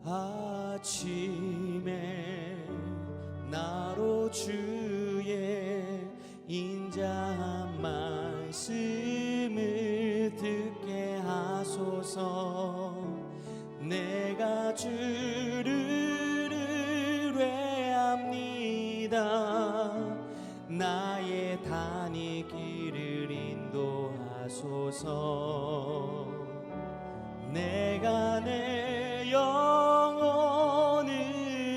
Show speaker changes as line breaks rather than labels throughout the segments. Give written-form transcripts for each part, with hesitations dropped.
아침에 나로 주의 인자한 말씀을 듣게 하소서. 내가 주를 의뢰합니다. 나의 다닐 길을 인도하소서. 내가 내 영혼을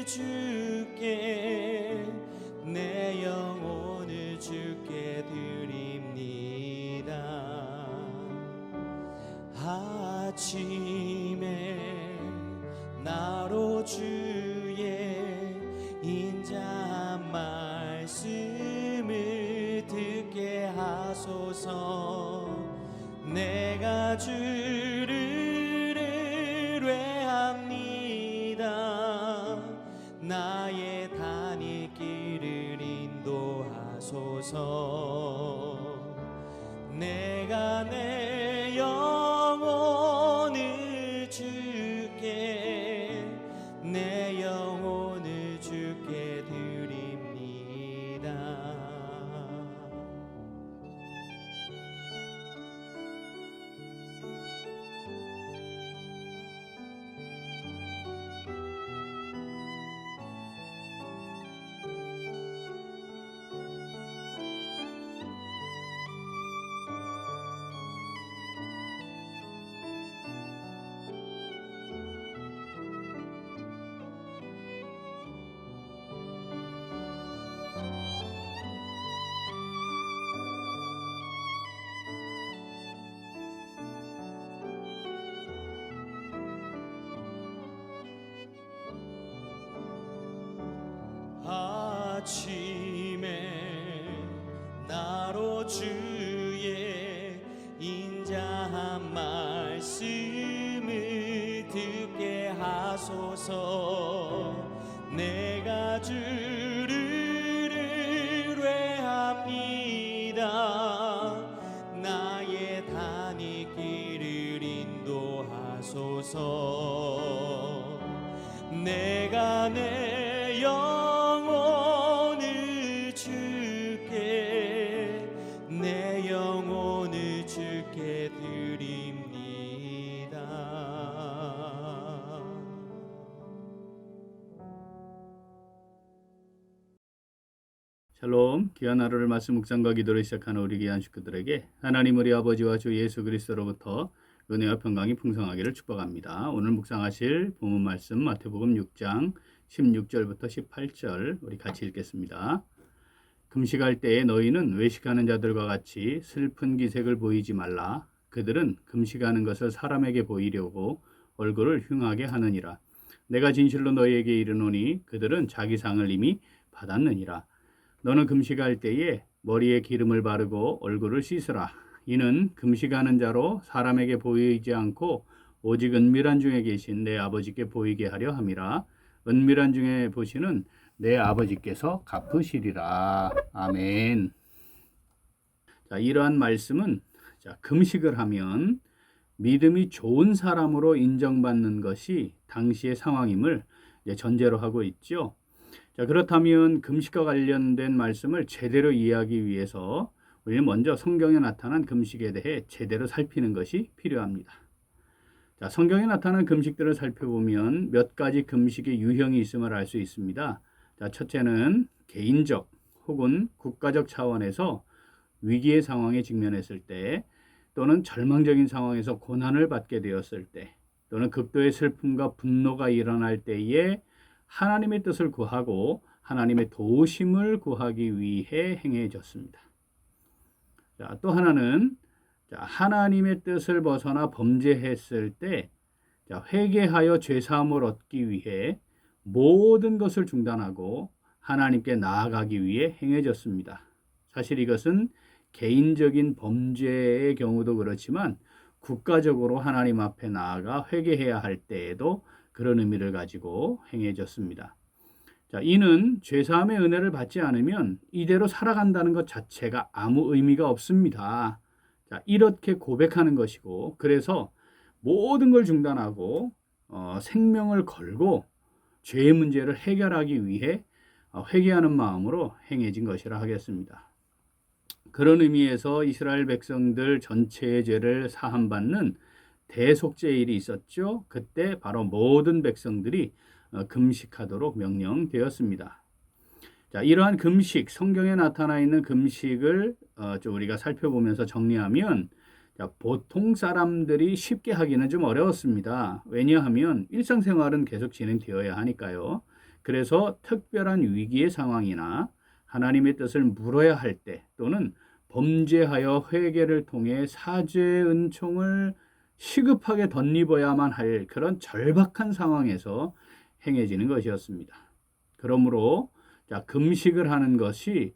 주께, 내 영혼을 주께 드립니다. 아침에 나로 주의 인자한 말씀을 듣게 하소서. 내가 주를 나의 다닐 길을 인도하소서. 내가 내 영혼을 주께, 내 영혼을 주께 드립니다. 아침에 나로 주의 인자한 말씀을 듣게 하소서. 내가 주를 의뢰합니다. 나의 다닐 길을 인도하소서. 내가 내 영혼을 주께, 내 영혼을 주께 드립니다.
샬롬, 귀한 하루를 말씀 묵상과 기도를 시작하는 우리 귀한 식구들에게 하나님 우리 아버지와 주 예수 그리스도로부터 은혜와 평강이 풍성하기를 축복합니다. 오늘 묵상하실 본문 말씀 마태복음 6장 16절부터 18절 우리 같이 읽겠습니다. 금식할 때에 너희는 외식하는 자들과 같이 슬픈 기색을 보이지 말라. 그들은 금식하는 것을 사람에게 보이려고 얼굴을 흉하게 하느니라. 내가 진실로 너희에게 이르노니 그들은 자기 상을 이미 받았느니라. 너는 금식할 때에 머리에 기름을 바르고 얼굴을 씻으라. 이는 금식하는 자로 사람에게 보이지 않고 오직 은밀한 중에 계신 내 아버지께 보이게 하려 함이라. 은밀한 중에 보시는 내 아버지께서 갚으시리라. 아멘. 자, 이러한 말씀은 금식을 하면 믿음이 좋은 사람으로 인정받는 것이 당시의 상황임을 전제로 하고 있죠. 자, 그렇다면 금식과 관련된 말씀을 제대로 이해하기 위해서 우리는 먼저 성경에 나타난 금식에 대해 제대로 살피는 것이 필요합니다. 자, 성경에 나타난 금식들을 살펴보면 몇 가지 금식의 유형이 있음을 알 수 있습니다. 자, 첫째는 개인적 혹은 국가적 차원에서 위기의 상황에 직면했을 때, 또는 절망적인 상황에서 고난을 받게 되었을 때, 또는 극도의 슬픔과 분노가 일어날 때에 하나님의 뜻을 구하고 하나님의 도우심을 구하기 위해 행해졌습니다. 자, 또 하나는 하나님의 뜻을 벗어나 범죄했을 때 회개하여 죄사함을 얻기 위해 모든 것을 중단하고 하나님께 나아가기 위해 행해졌습니다. 사실 이것은 개인적인 범죄의 경우도 그렇지만 국가적으로 하나님 앞에 나아가 회개해야 할 때에도 그런 의미를 가지고 행해졌습니다. 자, 이는 죄사함의 은혜를 받지 않으면 이대로 살아간다는 것 자체가 아무 의미가 없습니다. 자, 이렇게 고백하는 것이고, 그래서 모든 걸 중단하고 생명을 걸고 죄의 문제를 해결하기 위해 회개하는 마음으로 행해진 것이라 하겠습니다. 그런 의미에서 이스라엘 백성들 전체의 죄를 사함받는 대속죄일이 있었죠. 그때 바로 모든 백성들이 금식하도록 명령되었습니다. 자, 이러한 금식, 성경에 나타나 있는 금식을 좀 우리가 살펴보면서 정리하면, 자, 보통 사람들이 쉽게 하기는 좀 어려웠습니다. 왜냐하면 일상생활은 계속 진행되어야 하니까요. 그래서 특별한 위기의 상황이나 하나님의 뜻을 물어야 할 때, 또는 범죄하여 회개를 통해 사죄의 은총을 시급하게 덧입어야만 할 그런 절박한 상황에서 행해지는 것이었습니다. 그러므로 자, 금식을 하는 것이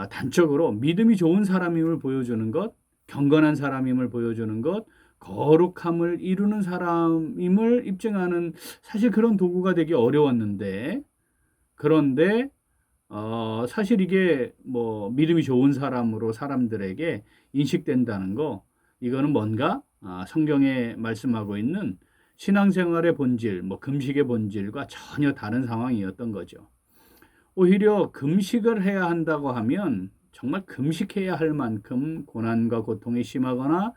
단적으로 믿음이 좋은 사람임을 보여주는 것, 경건한 사람임을 보여주는 것, 거룩함을 이루는 사람임을 입증하는, 사실 그런 도구가 되기 어려웠는데, 그런데 사실 이게 뭐 믿음이 좋은 사람으로 사람들에게 인식된다는 거, 이거는 뭔가 성경에 말씀하고 있는 신앙생활의 본질, 뭐 금식의 본질과 전혀 다른 상황이었던 거죠. 오히려 금식을 해야 한다고 하면 정말 금식해야 할 만큼 고난과 고통이 심하거나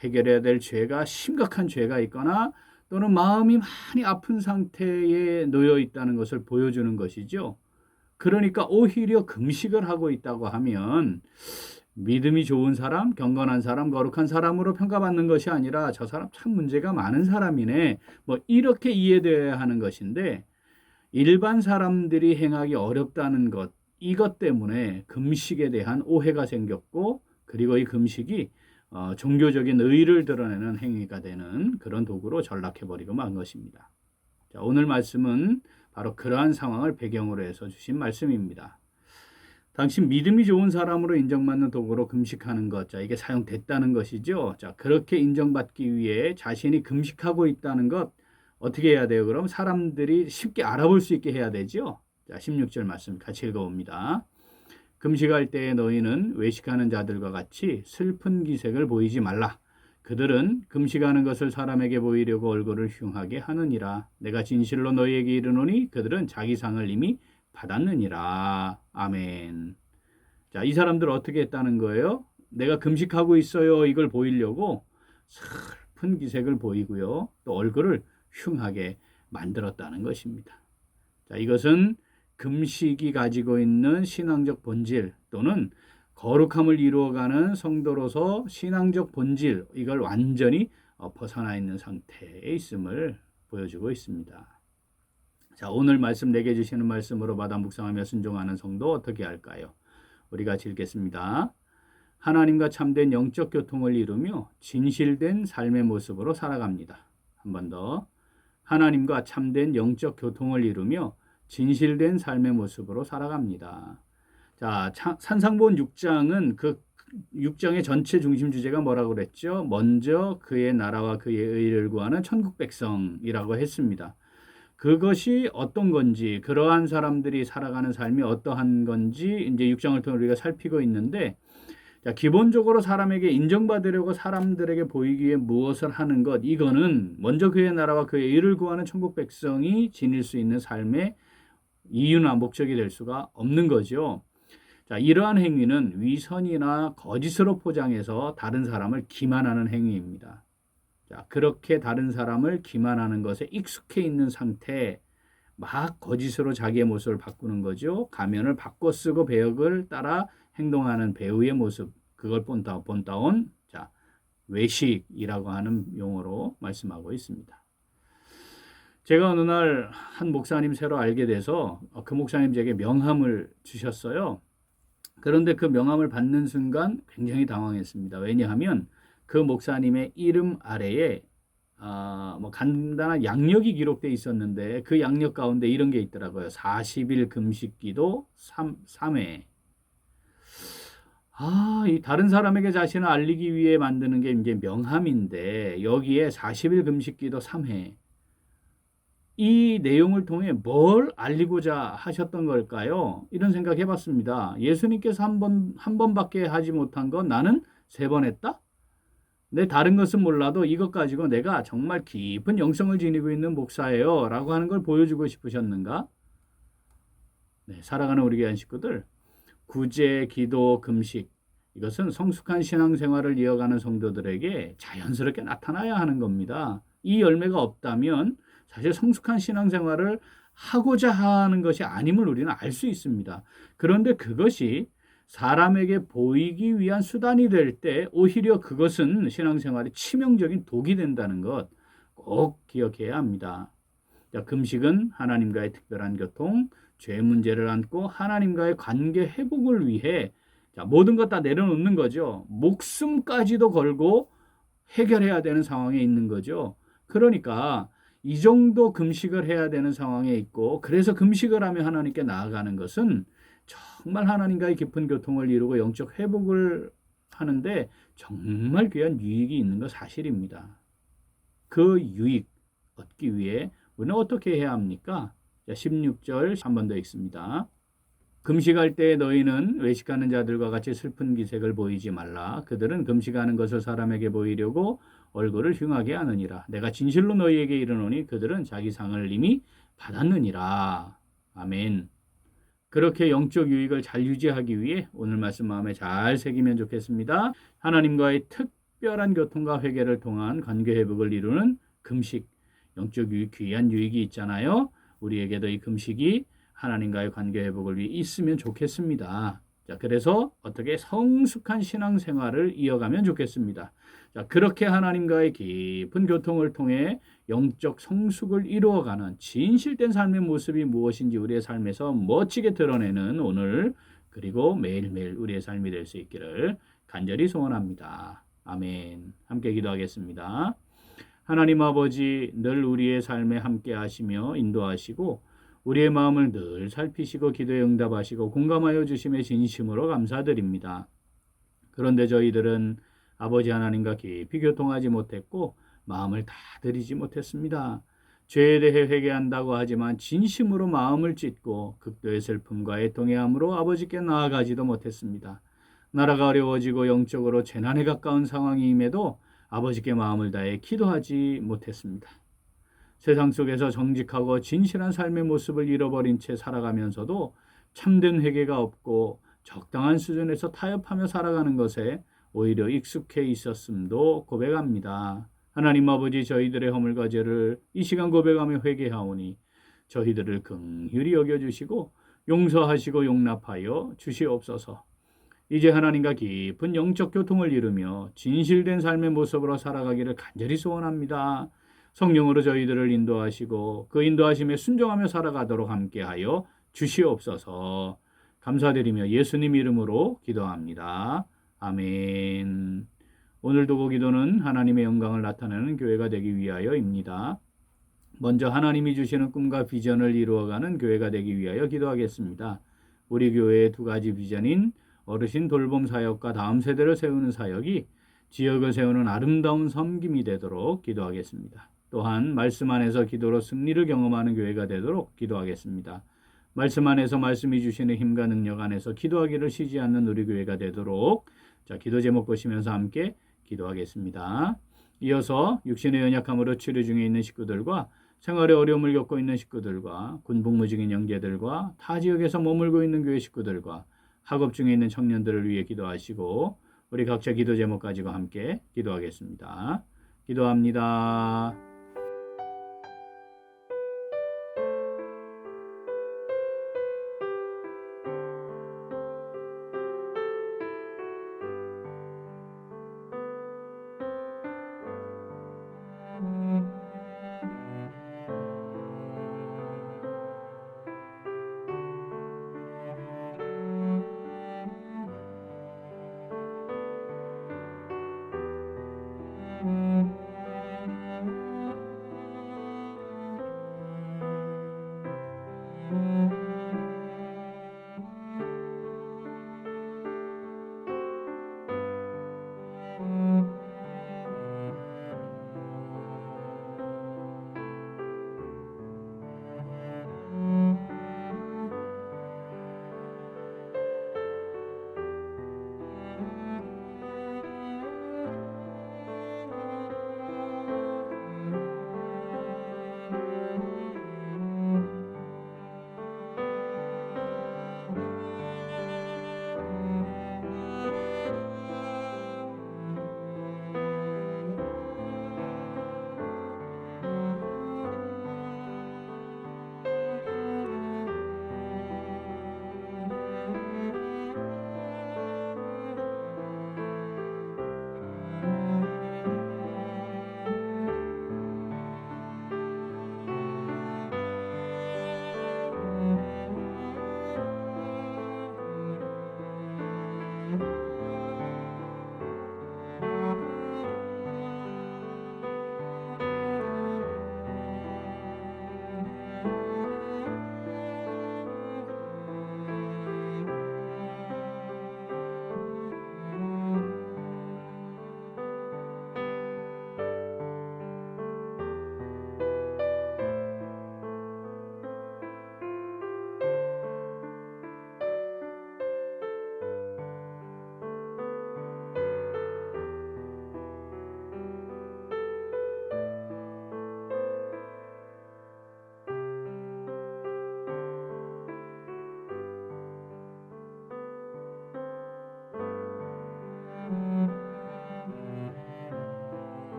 해결해야 될 죄가, 심각한 죄가 있거나 또는 마음이 많이 아픈 상태에 놓여 있다는 것을 보여주는 것이죠. 그러니까 오히려 금식을 하고 있다고 하면 믿음이 좋은 사람, 경건한 사람, 거룩한 사람으로 평가받는 것이 아니라 저 사람 참 문제가 많은 사람이네, 뭐 이렇게 이해되어야 하는 것인데, 일반 사람들이 행하기 어렵다는 것, 이것 때문에 금식에 대한 오해가 생겼고, 그리고 이 금식이 종교적인 의의를 드러내는 행위가 되는 그런 도구로 전락해버리고 만 것입니다. 자, 오늘 말씀은 바로 그러한 상황을 배경으로 해서 주신 말씀입니다. 당신 믿음이 좋은 사람으로 인정받는 도구로 금식하는 것, 자, 이게 사용됐다는 것이죠. 자, 그렇게 인정받기 위해 자신이 금식하고 있다는 것, 어떻게 해야 돼요? 그럼 사람들이 쉽게 알아볼 수 있게 해야 되죠. 자, 16절 말씀 같이 읽어봅니다. 금식할 때에 너희는 외식하는 자들과 같이 슬픈 기색을 보이지 말라. 그들은 금식하는 것을 사람에게 보이려고 얼굴을 흉하게 하느니라. 내가 진실로 너희에게 이르노니 그들은 자기 상을 이미 받았느니라. 아멘. 자, 이 사람들 어떻게 했다는 거예요? 내가 금식하고 있어요, 이걸 보이려고 슬픈 기색을 보이고요, 또 얼굴을 흉하게 만들었다는 것입니다. 자, 이것은 금식이 가지고 있는 신앙적 본질, 또는 거룩함을 이루어가는 성도로서 신앙적 본질, 이걸 완전히 벗어나 있는 상태에 있음을 보여주고 있습니다. 자, 오늘 말씀 내게 주시는 말씀으로 마다 묵상하며 순종하는 성도 어떻게 할까요? 우리 같이 읽겠습니다. 하나님과 참된 영적 교통을 이루며 진실된 삶의 모습으로 살아갑니다. 한 번 더. 하나님과 참된 영적 교통을 이루며 진실된 삶의 모습으로 살아갑니다. 자, 산상본 6장은 그 6장의 전체 중심 주제가 뭐라고 그랬죠? 먼저 그의 나라와 그의 의를 구하는 천국 백성이라고 했습니다. 그것이 어떤 건지, 그러한 사람들이 살아가는 삶이 어떠한 건지 이제 6장을 통해 우리가 살피고 있는데, 자, 기본적으로 사람에게 인정받으려고 사람들에게 보이기 위해 무엇을 하는 것, 이거는 먼저 그의 나라와 그의 의를 구하는 천국 백성이 지닐 수 있는 삶의 이유나 목적이 될 수가 없는 거죠. 자, 이러한 행위는 위선이나 거짓으로 포장해서 다른 사람을 기만하는 행위입니다. 자, 그렇게 다른 사람을 기만하는 것에 익숙해 있는 상태, 막 거짓으로 자기의 모습을 바꾸는 거죠. 가면을 바꿔 쓰고 배역을 따라 행동하는 배우의 모습, 그걸 본따온 자, 외식이라고 하는 용어로 말씀하고 있습니다. 제가 어느 날 한 목사님 새로 알게 돼서 그 목사님 제게 명함을 주셨어요. 그런데 그 명함을 받는 순간 굉장히 당황했습니다. 왜냐하면 그 목사님의 이름 아래에 뭐 간단한 양력이 기록되어 있었는데, 그 양력 가운데 이런 게 있더라고요. 40일 금식기도 3회. 이 다른 사람에게 자신을 알리기 위해 만드는 게 이제 명함인데, 여기에 40일 금식기도 3회. 이 내용을 통해 뭘 알리고자 하셨던 걸까요? 이런 생각 해봤습니다. 예수님께서 한 번밖에 하지 못한 건 나는 3번 했다? 내 다른 것은 몰라도 이것 가지고 내가 정말 깊은 영성을 지니고 있는 목사예요 라고 하는 걸 보여주고 싶으셨는가? 네, 살아가는 우리 교회 식구들, 구제, 기도, 금식, 이것은 성숙한 신앙생활을 이어가는 성도들에게 자연스럽게 나타나야 하는 겁니다. 이 열매가 없다면 사실 성숙한 신앙생활을 하고자 하는 것이 아님을 우리는 알 수 있습니다. 그런데 그것이 사람에게 보이기 위한 수단이 될 때 오히려 그것은 신앙생활에 치명적인 독이 된다는 것 꼭 기억해야 합니다. 자, 금식은 하나님과의 특별한 교통, 죄 문제를 안고 하나님과의 관계 회복을 위해 자, 모든 것 다 내려놓는 거죠. 목숨까지도 걸고 해결해야 되는 상황에 있는 거죠. 그러니까 이 정도 금식을 해야 되는 상황에 있고, 그래서 금식을 하며 하나님께 나아가는 것은 정말 하나님과의 깊은 교통을 이루고 영적 회복을 하는데 정말 귀한 유익이 있는 것 사실입니다. 그 유익 얻기 위해 우리는 어떻게 해야 합니까? 16절 한 번 더 읽습니다. 금식할 때 너희는 외식하는 자들과 같이 슬픈 기색을 보이지 말라. 그들은 금식하는 것을 사람에게 보이려고 얼굴을 흉하게 하느니라. 내가 진실로 너희에게 이르노니 그들은 자기 상을 이미 받았느니라. 아멘. 그렇게 영적 유익을 잘 유지하기 위해 오늘 말씀 마음에 잘 새기면 좋겠습니다. 하나님과의 특별한 교통과 회개를 통한 관계 회복을 이루는 금식, 영적 유익, 귀한 유익이 있잖아요. 우리에게도 이 금식이 하나님과의 관계 회복을 위해 있으면 좋겠습니다. 자, 그래서 어떻게 성숙한 신앙생활을 이어가면 좋겠습니다. 자, 그렇게 하나님과의 깊은 교통을 통해 영적 성숙을 이루어가는 진실된 삶의 모습이 무엇인지 우리의 삶에서 멋지게 드러내는 오늘 그리고 매일매일 우리의 삶이 될 수 있기를 간절히 소원합니다. 아멘. 함께 기도하겠습니다. 하나님 아버지, 늘 우리의 삶에 함께 하시며 인도하시고 우리의 마음을 늘 살피시고 기도에 응답하시고 공감하여 주심에 진심으로 감사드립니다. 그런데 저희들은 아버지 하나님과 깊이 교통하지 못했고 마음을 다 드리지 못했습니다. 죄에 대해 회개한다고 하지만 진심으로 마음을 찢고 극도의 슬픔과 애통해함으로 아버지께 나아가지도 못했습니다. 나라가 어려워지고 영적으로 재난에 가까운 상황임에도 아버지께 마음을 다해 기도하지 못했습니다. 세상 속에서 정직하고 진실한 삶의 모습을 잃어버린 채 살아가면서도 참된 회개가 없고 적당한 수준에서 타협하며 살아가는 것에 오히려 익숙해 있었음도 고백합니다. 하나님 아버지, 저희들의 허물과 죄를 이 시간 고백하며 회개하오니 저희들을 긍휼히 여겨주시고 용서하시고 용납하여 주시옵소서. 이제 하나님과 깊은 영적 교통을 이루며 진실된 삶의 모습으로 살아가기를 간절히 소원합니다. 성령으로 저희들을 인도하시고 그 인도하심에 순종하며 살아가도록 함께하여 주시옵소서. 감사드리며 예수님 이름으로 기도합니다. 아멘. 오늘 도구 기도는 하나님의 영광을 나타내는 교회가 되기 위하여입니다. 먼저 하나님이 주시는 꿈과 비전을 이루어가는 교회가 되기 위하여 기도하겠습니다. 우리 교회의 두 가지 비전인 어르신 돌봄 사역과 다음 세대를 세우는 사역이 지역을 세우는 아름다운 섬김이 되도록 기도하겠습니다. 또한 말씀 안에서 기도로 승리를 경험하는 교회가 되도록 기도하겠습니다. 말씀 안에서 말씀이 주시는 힘과 능력 안에서 기도하기를 쉬지 않는 우리 교회가 되도록 자, 기도 제목 보시면서 함께 기도하겠습니다. 이어서 육신의 연약함으로 치료 중에 있는 식구들과 생활의 어려움을 겪고 있는 식구들과 군복무중인 형제들과 타 지역에서 머물고 있는 교회 식구들과 학업 중에 있는 청년들을 위해 기도하시고 우리 각자 기도 제목 가지고 함께 기도하겠습니다. 기도합니다.